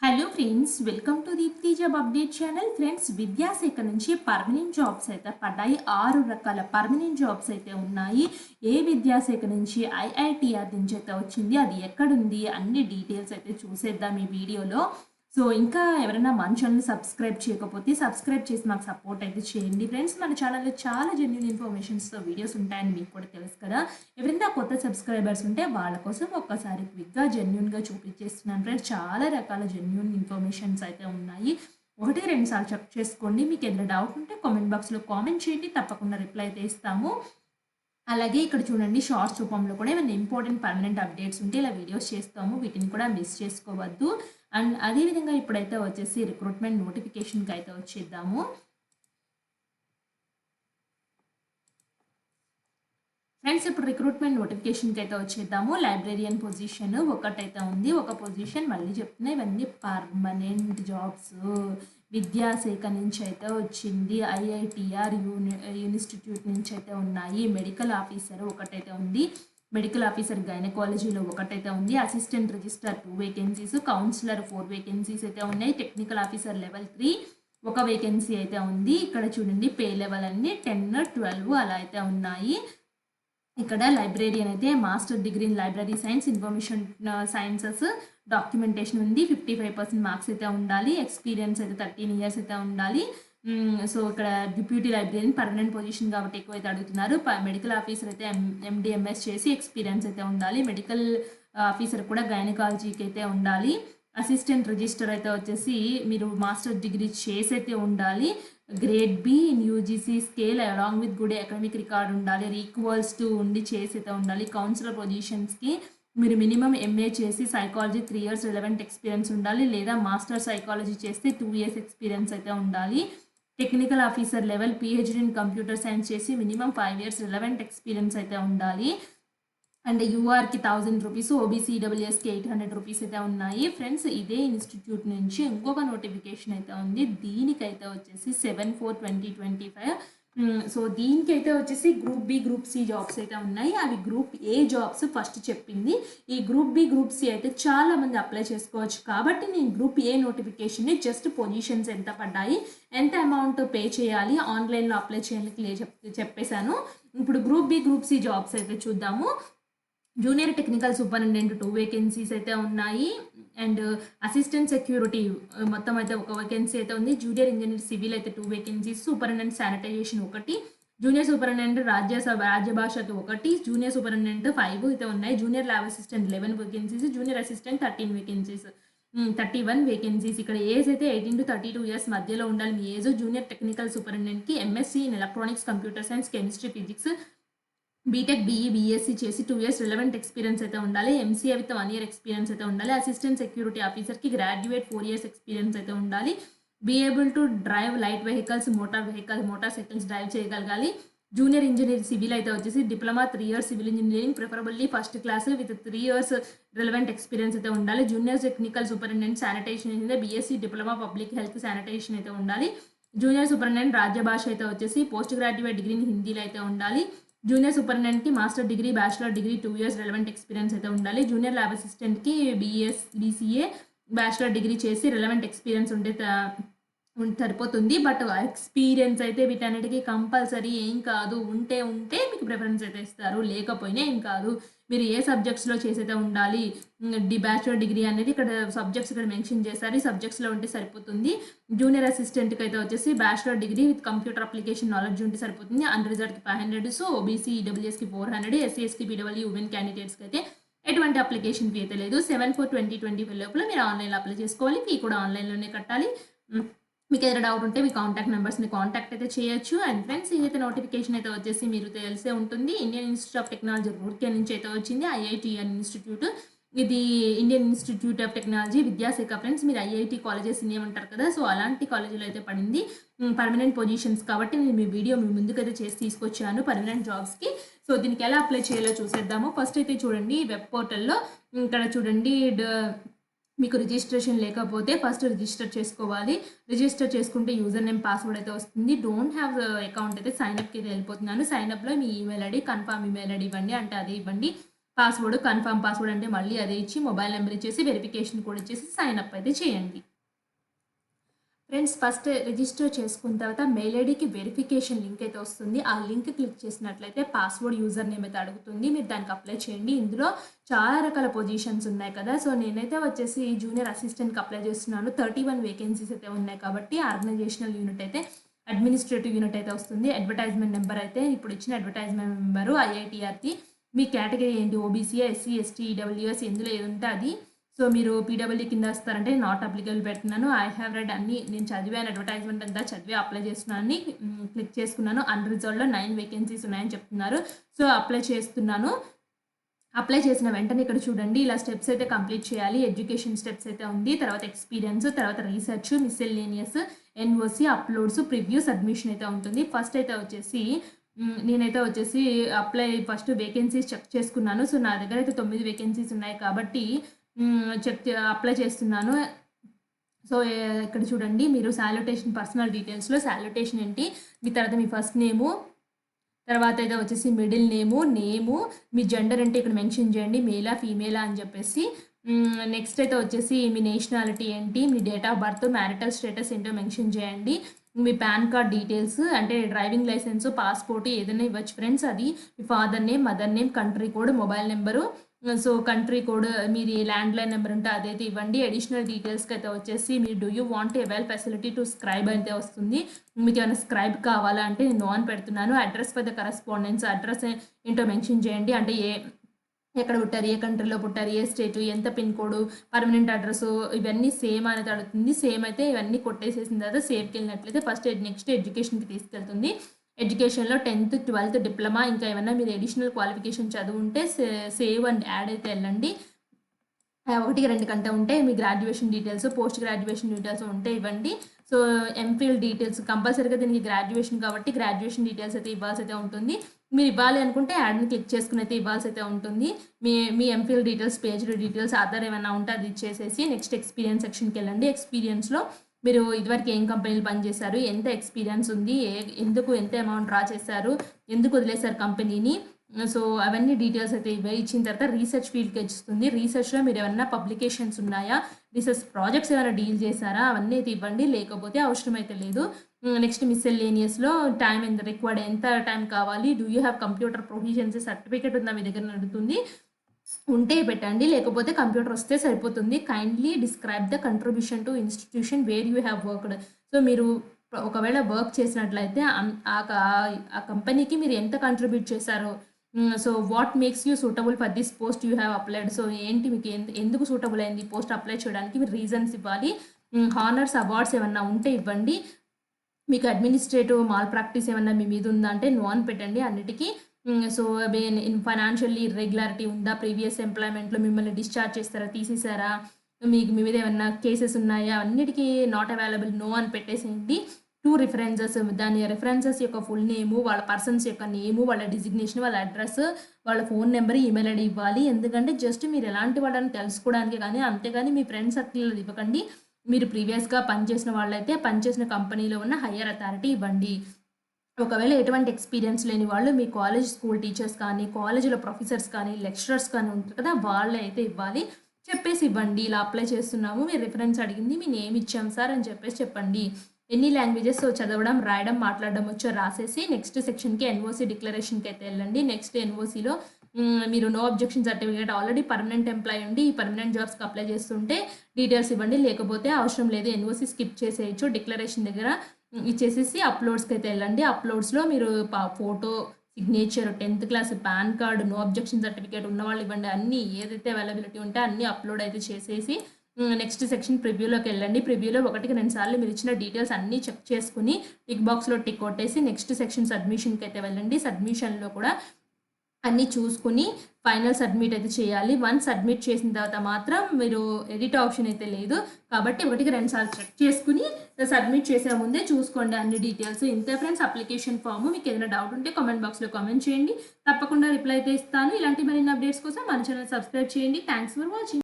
Hello friends, welcome to Deepti job update channel. Friends, విద్యాశాఖ నుంచి permanent jobs అయితే పడ్డాయి. 6 రకాల పర్మనెంట్ జాబ్స్ అయితే ఉన్నాయి. ఏ విద్యాశాఖ నుంచి? ఐఐటిఆర్ నుంచి అయితే వచ్చింది. అది ఎక్కడుంది? అన్ని డీటెయిల్స్ అయితే చూసేద్దాం ఈ వీడియోలో. సో ఇంకా ఎవరైనా మన ఛానల్ని సబ్స్క్రైబ్ చేయకపోతే సబ్స్క్రైబ్ చేసి మాకు సపోర్ట్ అయితే చేయండి ఫ్రెండ్స్. మన ఛానల్లో చాలా జెన్యూన్ ఇన్ఫర్మేషన్స్తో వీడియోస్ ఉంటాయని మీకు కూడా తెలుసు కదా. ఎవరైనా కొత్త సబ్స్క్రైబర్స్ ఉంటే వాళ్ళ కోసం ఒక్కసారి క్విక్గా జెన్యూన్గా చూపించేస్తున్నాను ఫ్రెండ్స్. చాలా రకాల జెన్యూన్ ఇన్ఫర్మేషన్స్ అయితే ఉన్నాయి. 1-2 సార్లు చెక్ చేసుకోండి. మీకు ఏదైనా డౌట్ ఉంటే కామెంట్ బాక్స్లో కామెంట్ చేయండి, తప్పకుండా రిప్లై అయితే ఇస్తాము. అలాగే ఇక్కడ చూడండి, షార్ట్స్ రూపంలో కూడా ఏమైనా ఇంపార్టెంట్ పర్మనెంట్ అప్డేట్స్ ఉంటే ఇలా వీడియోస్ చేస్తాము, వీటిని కూడా మిస్ చేసుకోవద్దు. అండ్ అదేవిధంగా ఇప్పుడైతే వచ్చేసి రిక్రూట్మెంట్ నోటిఫికేషన్కి అయితే వచ్చేద్దాము. ఫ్రెండ్స్, ఇప్పుడు రిక్రూట్మెంట్ నోటిఫికేషన్కి అయితే వచ్చేద్దాము. లైబ్రేరియన్ పొజిషన్ ఒకటైతే ఉంది, ఒక పొజిషన్. మళ్ళీ చెప్తున్నా, ఇవన్నీ పర్మనెంట్ జాబ్స్. విద్యాశాఖ నుంచి అయితే వచ్చింది. ఐఐటిఆర్ ఇన్స్టిట్యూట్ నుంచి అయితే ఉన్నాయి. మెడికల్ ఆఫీసర్ ఒకటైతే ఉంది. మెడికల్ ఆఫీసర్ గైనకాలజీలో ఒకటైతే ఉంది. Assistant register 2 vacancies. Counsellor 4 vacancies అయితే ఉన్నాయి. టెక్నికల్ ఆఫీసర్ లెవెల్ 3 ఒక వేకెన్సీ అయితే ఉంది. ఇక్కడ చూడండి, పే లెవెల్ అన్ని 10, 12 అలా అయితే ఉన్నాయి. ఇక్కడ లైబ్రేరియన్ అయితే master degree in library science, information sciences, documentation ఉంది. 55% మార్క్స్ అయితే ఉండాలి. ఎక్స్పీరియన్స్ అయితే 13 ఇయర్స్ అయితే ఉండాలి. సో ఇక్కడ డిప్యూటీ లైబ్రేరియన్ పర్మనెంట్ పొజిషన్ కాబట్టి ఎక్కువ అయితే అడుగుతున్నారు. మెడికల్ ఆఫీసర్ అయితే ఎండిఎంఎస్ చేసి ఎక్స్పీరియన్స్ అయితే ఉండాలి. మెడికల్ ఆఫీసర్ కూడా గైనకాలజీకి అయితే ఉండాలి. అసిస్టెంట్ రిజిస్టర్ అయితే వచ్చేసి మీరు మాస్టర్ డిగ్రీ చేసి అయితే ఉండాలి. Grade be in UGC scale along with good academic record ఉండాలి. ఈక్వల్స్ టు ఉండి చేసి అయితే ఉండాలి. కౌన్సిలర్ పొజిషన్స్కి మీరు మినిమం ఎంఏ చేసి సైకాలజీ 3 ఇయర్స్ రిలవెంట్ ఎక్స్పీరియన్స్ ఉండాలి, లేదా మాస్టర్ సైకాలజీ చేస్తే 2 ఇయర్స్ ఎక్స్పీరియన్స్ అయితే ఉండాలి. Technical officer level PhD in computer science చేసి మినిమం 5 ఇయర్స్ రిలవెంట్ ఎక్స్పీరియన్స్ అయితే ఉండాలి. అండ్ యూఆర్కి 1000 రూపీస్, ఓబీసీడబ్ల్యూఎస్కి 800 రూపీస్ అయితే ఉన్నాయి. ఫ్రెండ్స్, ఇదే ఇన్స్టిట్యూట్ నుంచి ఇంకొక నోటిఫికేషన్ అయితే ఉంది. దీనికైతే వచ్చేసి 7/4/2025. సో దీనికైతే వచ్చేసి group B, group C jobs అయితే ఉన్నాయి. అవి గ్రూప్ ఏ జాబ్స్ ఫస్ట్ చెప్పింది. ఈ గ్రూప్ బి, గ్రూప్ సి అయితే చాలా మంది అప్లై చేసుకోవచ్చు కాబట్టి నేను గ్రూప్ ఏ నోటిఫికేషన్ని జస్ట్ పొజిషన్స్ ఎంత పడ్డాయి, ఎంత అమౌంట్ పే చేయాలి, ఆన్లైన్లో అప్లై చేయాలి చెప్పేశాను. ఇప్పుడు group B, group C jobs అయితే చూద్దాము. జూనియర్ టెక్నికల్ సూపరింటెండెంట్ 2 వేకెన్సీస్ అయితే ఉన్నాయి. అండ్ అసిస్టెంట్ సెక్యూరిటీ మొత్తం అయితే 1 వేకెన్సీ అయితే ఉంది. జూనియర్ ఇంజనీర్ సివిల్ అయితే 2 vacancies. Superintendent sanitisation 1. Junior superintendent రాజ్యభాషకి 1. జూనియర్ సూపరింటెండెంట్ 5 అయితే ఉన్నాయి. Junior lab assistant 11 vacancies. Junior assistant 13 vacancies, 31 vacancies. ఇక్కడ ఏజ్ అయితే 18 to 32 ఇయర్స్ మధ్యలో ఉండాలి మీ ఏజ్. జూనియర్ టెక్నికల్ సూపరింటెండెంట్కి MSc in electronics, computer science, chemistry, physics, BTech, BE, BSc చేసి 2 ఇయర్స్ రిలవెంట్ ఎక్స్పీరియన్స్ అయితే ఉండాలి. ఎంసీఏ విత్ 1 ఇయర్ ఎక్స్పీరియన్స్ అయితే ఉండాలి. అసిస్టెంట్ సెక్యూరిటీ ఆఫీసర్కి గ్రాడ్యుయేట్ 4 ఇయర్స్ ఎక్స్పీరియన్స్ అయితే ఉండాలి. Be able to drive light vehicles, motor cycles drive చేయగలగాలి. Junior engineer civil అయితే వచ్చేసి diploma 3 years civil engineering, preferably first class with 3 years relevant experience అయితే ఉండాలి. జూనియర్ టెక్నికల్ సూపరింటెండెంట్ శానిటేషన్ అయితే BSc diploma public health sanitation అయితే ఉండాలి. Junior superintendent రాజ్యభాష అయితే వచ్చేసి పోస్ట్ గ్రాడ్యుయేట్ డిగ్రీ హిందీలో అయితే ఉండాలి. జూనియర్ సూపరింటెండెంట్కి master degree, bachelor degree 2 years relevant experience అయితే ఉండాలి. జూనియర్ ల్యాబ్ అసిస్టెంట్కి బీసీఏ బ్యాచిలర్ డిగ్రీ చేసి రిలవెంట్ ఎక్స్పీరియన్స్ ఉంటే సరిపోతుంది. బట్ ఎక్స్పీరియన్స్ అయితే వీటన్నిటికీ కంపల్సరీ ఏం కాదు. ఉంటే మీకు ప్రిఫరెన్స్ అయితే ఇస్తారు, లేకపోయినా ఏం కాదు. మీరు ఏ సబ్జెక్ట్స్లో చేసైతే ఉండాలి. బ్యాచిలర్ డిగ్రీ అనేది ఇక్కడ సబ్జెక్ట్స్ ఇక్కడ మెన్షన్ చేశారు. ఈ సబ్జెక్ట్స్లో ఉంటే సరిపోతుంది. జూనియర్ అసిస్టెంట్కి అయితే వచ్చేసి bachelor degree with computer application knowledge ఉంటే సరిపోతుంది. అన్ రిజర్వ్కి 500, సో ఓబీసీ ఈడబ్ల్యూఎస్కి 400, ఎస్సీఎస్కి పీడబ్ల్యూ ఉమెన్ క్యాండిడేట్స్కి అయితే ఎటువంటి అప్లికేషన్ ఫీ అయితే లేదు. 7/4/2025 లోపల మీరు ఆన్లైన్లో అప్లై చేసుకోవాలి. ఫీ కూడా ఆన్లైన్లోనే కట్టాలి. మీకు ఏదైనా డౌట్ ఉంటే మీ కాంటాక్ట్ నెంబర్స్ని కాంటాక్ట్ అయితే చేయొచ్చు. అండ్ ఫ్రెండ్స్, ఇదైతే నోటిఫికేషన్ అయితే వచ్చేసి మీరు తెలిసే ఉంటుంది. Indian institute of technology Roorkee నుంచి అయితే వచ్చింది. ఐఐటిఆర్ ఇన్స్టిట్యూట్, ఇది ఇండియన్ ఇన్స్టిట్యూట్ ఆఫ్ టెక్నాలజీ విద్యాశాఖ. ఫ్రెండ్స్, మీరు ఐఐటి కాలేజెస్ ఏమంటారు కదా, సో అలాంటి కాలేజీలో అయితే పడింది. పర్మనెంట్ పొజిషన్స్ కాబట్టి నేను మీ వీడియో మీ ముందుకైతే చేసి తీసుకొచ్చాను పర్మనెంట్ జాబ్స్కి. సో దీనికి ఎలా అప్లై చేయాలో చూసేద్దాము. ఫస్ట్ అయితే చూడండి, వెబ్ పోర్టల్లో ఇక్కడ చూడండి, మీకు రిజిస్ట్రేషన్ లేకపోతే ఫస్ట్ రిజిస్టర్ చేసుకోవాలి. రిజిస్టర్ చేసుకుంటే యూజర్ నేమ్, పాస్వర్డ్ అయితే వస్తుంది. డోంట్ హ్యావ్ అకౌంట్ అయితే సైన్అప్కి అయితే వెళ్ళిపోతున్నాను. సైన్అప్లో మీ email ID, confirm email ID ఇవ్వండి అంటే అదే ఇవ్వండి. పాస్వర్డ్ కన్ఫర్మ్ పాస్వర్డ్ అంటే మళ్ళీ అదే ఇచ్చి మొబైల్ నెంబర్ ఇచ్చేసి వెరిఫికేషన్ కోడ్ ఇచ్చేసి సైన్ అప్ అయితే చేయండి. ఫ్రెండ్స్ ఫస్ట్ రిజిస్టర్ చేసుకున్న తర్వాత మెయిల్ ఐడికి వెరిఫికేషన్ లింక్ అయితే వస్తుంది. ఆ లింక్ క్లిక్ చేసినట్లయితే పాస్వర్డ్ యూజర్ నేమ్ అయితే అడుగుతుంది. మీరు దానికి అప్లై చేయండి. ఇందులో చాలా రకాల పొజిషన్స్ ఉన్నాయి కదా. సో నేనైతే వచ్చేసి జూనియర్ అసిస్టెంట్కి అప్లై చేస్తున్నాను. 31 వేకెన్సీస్ అయితే ఉన్నాయి కాబట్టి ఆర్గనైజేషనల్ యూనిట్ అయితే అడ్మినిస్ట్రేటివ్ యూనిట్ అయితే వస్తుంది. అడ్వర్టైజ్మెంట్ నెంబర్ అయితే ఇప్పుడు ఇచ్చిన అడ్వర్టైజ్మెంట్ నెంబరు ఐఐటిఆర్‌కి. మీ కేటగిరీ ఏంటి, ఓబీసీయా, ఎస్సీ, ఎస్టీ, ఈడబ్ల్యూఎస్ ఎందులో ఏది ఉంటే అది. సో మీరు పీడబ్ల్యూ కింద వస్తారంటే నాట్ అప్లికబుల్ పెడుతున్నాను. ఐ హ్యావ్ రెడ్ అన్ని నేను చదివాను, అడ్వర్టైజ్మెంట్ అంతా చదివి అప్లై చేస్తున్నాను క్లిక్ చేసుకున్నాను. అన్రిజర్వ్డ్లో 9 వేకెన్సీస్ ఉన్నాయని చెప్తున్నారు. సో అప్లై చేస్తున్నాను. అప్లై చేసిన వెంటనే ఇక్కడ చూడండి ఇలా స్టెప్స్ అయితే కంప్లీట్ చేయాలి. ఎడ్యుకేషన్ స్టెప్స్ అయితే ఉంది, తర్వాత ఎక్స్పీరియన్స్, తర్వాత research, miscellaneous, NOC, uploads, preview, submission అయితే ఉంటుంది. ఫస్ట్ అయితే వచ్చేసి నేనైతే వచ్చేసి ఫస్ట్ వేకెన్సీస్ చెక్ చేసుకున్నాను. సో నా దగ్గర అయితే 9 వేకెన్సీస్ ఉన్నాయి కాబట్టి అప్లై చేస్తున్నాను. సో ఇక్కడ చూడండి మీరు సాల్యుటేషన్ పర్సనల్ డీటెయిల్స్లో సాల్యుటేషన్ ఏంటి, మీ తర్వాత మీ ఫస్ట్ నేము, తర్వాత అయితే వచ్చేసి మిడిల్ నేము, మీ జెండర్ అంటే ఇక్కడ మెన్షన్ చేయండి, మేలా ఫీమేలా అని చెప్పేసి. నెక్స్ట్ అయితే వచ్చేసి మీ నేషనాలిటీ ఏంటి, మీ date of birth, marital status ఏంటో మెన్షన్ చేయండి. మీ పాన్ కార్డ్ డీటెయిల్స్ అంటే డ్రైవింగ్ లైసెన్స్, పాస్పోర్ట్ ఏదైనా ఇవ్వచ్చు ఫ్రెండ్స్. అది మీ father name, mother name, country code, mobile number. So country code మీరు ల్యాండ్లైన్ నెంబర్ ఉంటే అదైతే ఇవ్వండి. అడిషనల్ డీటెయిల్స్కి అయితే వచ్చేసి మీరు do you want avail facility to scribe అయితే వస్తుంది. మీకు ఏమైనా స్క్రైబ్ కావాలా అంటే నేను నో అని పెడుతున్నాను. Address for the correspondence address ఏంటో మెన్షన్ చేయండి. అంటే ఎక్కడ పుట్టారు, ఏ కంట్రీలో పుట్టారు, ఏ స్టేటు, ఎంత పిన్ కోడ్, పర్మనెంట్ అడ్రస్ ఇవన్నీ సేమ్ అనేది అడుగుతుంది. సేమ్ అయితే ఇవన్నీ కొట్టేసేసిన తర్వాత సేవ్కి వెళ్ళినట్లయితే నెక్స్ట్ ఎడ్యుకేషన్కి తీసుకెళ్తుంది. ఎడ్యుకేషన్లో 10th 12th డిప్లొమా ఇంకా ఏమన్నా మీరు అడిషనల్ క్వాలిఫికేషన్ చదువుంటే సేవ్ అండ్ యాడ్ అయితే వెళ్ళండి. 1-2 కంటే ఉంటే మీ graduation details, post graduation details ఉంటే ఇవ్వండి. సో ఎంఫిల్ డీటెయిల్స్ కంపల్సరీగా దీనికి గ్రాడ్యుయేషన్ కాబట్టి గ్రాడ్యుయేషన్ డీటెయిల్స్ అయితే ఇవ్వాల్సి అయితే ఉంటుంది. మీరు ఇవ్వాలి అనుకుంటే యాడ్ని క్లిక్ చేసుకుని అయితే ఇవ్వాల్సి అయితే ఉంటుంది. మీ MPhil details, PhD details, Aadhaar ఏమైనా ఉంటే అది ఇచ్చేసేసి నెక్స్ట్ ఎక్స్పీరియన్స్ సెక్షన్కి వెళ్ళండి. ఎక్స్పీరియన్స్లో మీరు ఇదివరకు ఏం కంపెనీలు పనిచేశారు, ఎంత ఎక్స్పీరియన్స్ ఉంది, ఎందుకు ఎంత అమౌంట్ డ్రా చేశారు, ఎందుకు వదిలేశారు కంపెనీని, సో అవన్నీ డీటెయిల్స్ అయితే ఇచ్చిన తర్వాత రీసెర్చ్ ఫీల్డ్కి ఇస్తుంది. రీసెర్చ్లో మీరు ఏమైనా పబ్లికేషన్స్ ఉన్నాయా, రీసెర్చ్ ప్రాజెక్ట్స్ ఏమైనా డీల్ చేశారా అవన్నీ అయితే ఇవ్వండి, లేకపోతే అవసరం అయితే లేదు. నెక్స్ట్ మిస్సెల్లేనియస్లో టైం ఎంత రిక్వైర్డ్, ఎంత టైం కావాలి, do you have computer proficiency certificate ఉందా మీ దగ్గర అడుగుతుంది. ఉంటే పెట్టండి, లేకపోతే కంప్యూటర్ వస్తే సరిపోతుంది. Kindly describe the contribution to institution where you have worked. So మీరు ఒకవేళ వర్క్ చేసినట్లయితే ఆ కంపెనీకి మీరు ఎంత కంట్రిబ్యూట్ చేశారో, so what makes you suitable for this post you have applied. So ఏంటి మీకు ఎందుకు సూటబుల్ అయింది పోస్ట్ అప్లై చేయడానికి మీరు రీజన్స్ ఇవ్వాలి. హానర్స్, అవార్డ్స్ ఏమన్నా ఉంటే ఇవ్వండి. మీకు అడ్మినిస్ట్రేటివ్ మాల్ ప్రాక్టీస్ ఏమన్నా మీ మీద ఉందా అంటే నో అని పెట్టండి అన్నిటికీ. సో ఫైనాన్షియల్లీ ఇర్రెగ్యులారిటీ ఉందా, ప్రీవియస్ ఎంప్లాయ్మెంట్లో మిమ్మల్ని డిశ్చార్జ్ చేస్తారా, తీసేసారా, మీ మీద ఏమన్నా కేసెస్ ఉన్నాయా, అన్నిటికీ నాట్ అవైలబుల్ నో అని పెట్టేసేయండి. 2 రిఫరెన్సెస్, దాని రెఫరెన్సెస్ యొక్క ఫుల్ నేము, వాళ్ళ పర్సన్స్ యొక్క నేము, వాళ్ళ డిజిగ్నేషన్, వాళ్ళ అడ్రస్, వాళ్ళ ఫోన్ నెంబర్, ఈమెయిల్ ఐడి ఇవ్వాలి. ఎందుకంటే జస్ట్ మీరు ఎలాంటి వాళ్ళని తెలుసుకోవడానికి కానీ, అంతేగాని మీ ఫ్రెండ్ సర్కిల్ ఇవ్వకండి. మీరు ప్రీవియస్గా పనిచేసిన వాళ్ళైతే పనిచేసిన కంపెనీలో ఉన్న హయ్యర్ అథారిటీ ఇవ్వండి. ఒకవేళ ఎటువంటి ఎక్స్పీరియన్స్ లేని వాళ్ళు మీ కాలేజ్ స్కూల్ టీచర్స్ కానీ, కాలేజీలో ప్రొఫెసర్స్ కానీ, లెక్చరర్స్ కానీ ఉంటారు కదా, వాళ్ళే అయితే ఇవ్వాలి. చెప్పేసి ఇవ్వండి, ఇలా అప్లై చేస్తున్నాము, మీరు రిఫరెన్స్ అడిగింది, మీ నేమ్ ఇచ్చాం సార్ అని చెప్పేసి చెప్పండి. ఎన్ని లాంగ్వేజెస్ చదవడం, రాయడం, మాట్లాడడం వచ్చో రాసేసి నెక్స్ట్ సెక్షన్కి ఎన్ఓసి డిక్లరేషన్కి అయితే వెళ్ళండి. నెక్స్ట్ ఎన్ఓసిలో మీరు no objection certificate, already permanent employee ఉండి ఈ పర్మనెంట్ జాబ్స్కి అప్లై చేస్తుంటే డీటెయిల్స్ ఇవ్వండి, లేకపోతే అవసరం లేదు, ఎన్ఓసి స్కిప్ చేసేయచ్చు. డిక్లరేషన్ దగ్గర ఇచ్చేసేసి అప్లోడ్స్కి అయితే వెళ్ళండి. అప్లోడ్స్లో మీరు photo, signature, 10th class, PAN card, no objection certificate ఉన్నవాళ్ళు ఇవ్వండి. అన్నీ ఏదైతే అవైలబిలిటీ ఉంటే అన్నీ అప్లోడ్ అయితే చేసేసి నెక్స్ట్ సెక్షన్ ప్రివ్యూలోకి వెళ్ళండి. ప్రివ్యూలో 1-2 సార్లు మీరు ఇచ్చిన డీటెయిల్స్ అన్నీ చెక్ చేసుకుని టిక్ బాక్స్లో టిక్ కొట్టేసి నెక్స్ట్ సెక్షన్ సబ్మిషన్కి అయితే వెళ్ళండి. సబ్మిషన్లో కూడా అన్నీ చూసుకుని ఫైనల్ సబ్మిట్ అయితే చేయాలి. వన్స్ సబ్మిట్ చేసిన తర్వాత మాత్రం మీరు ఎడిట్ ఆప్షన్ అయితే లేదు కాబట్టి 1-2 సార్లు చెక్ చేసుకుని సబ్మిట్ చేసే ముందే చూసుకోండి అన్ని డీటెయిల్స్. ఇంతే ఫ్రెండ్స్ అప్లికేషన్ ఫామ్. మీకు ఏదైనా డౌట్ ఉంటే కామెంట్ బాక్స్లో కామెంట్ చేయండి, తప్పకుండా రిప్లై అయితే ఇస్తాను. ఇలాంటి మరిన్ని అప్డేట్స్ కోసం మన ఛానల్ సబ్స్క్రైబ్ చేయండి. Thanks for watching.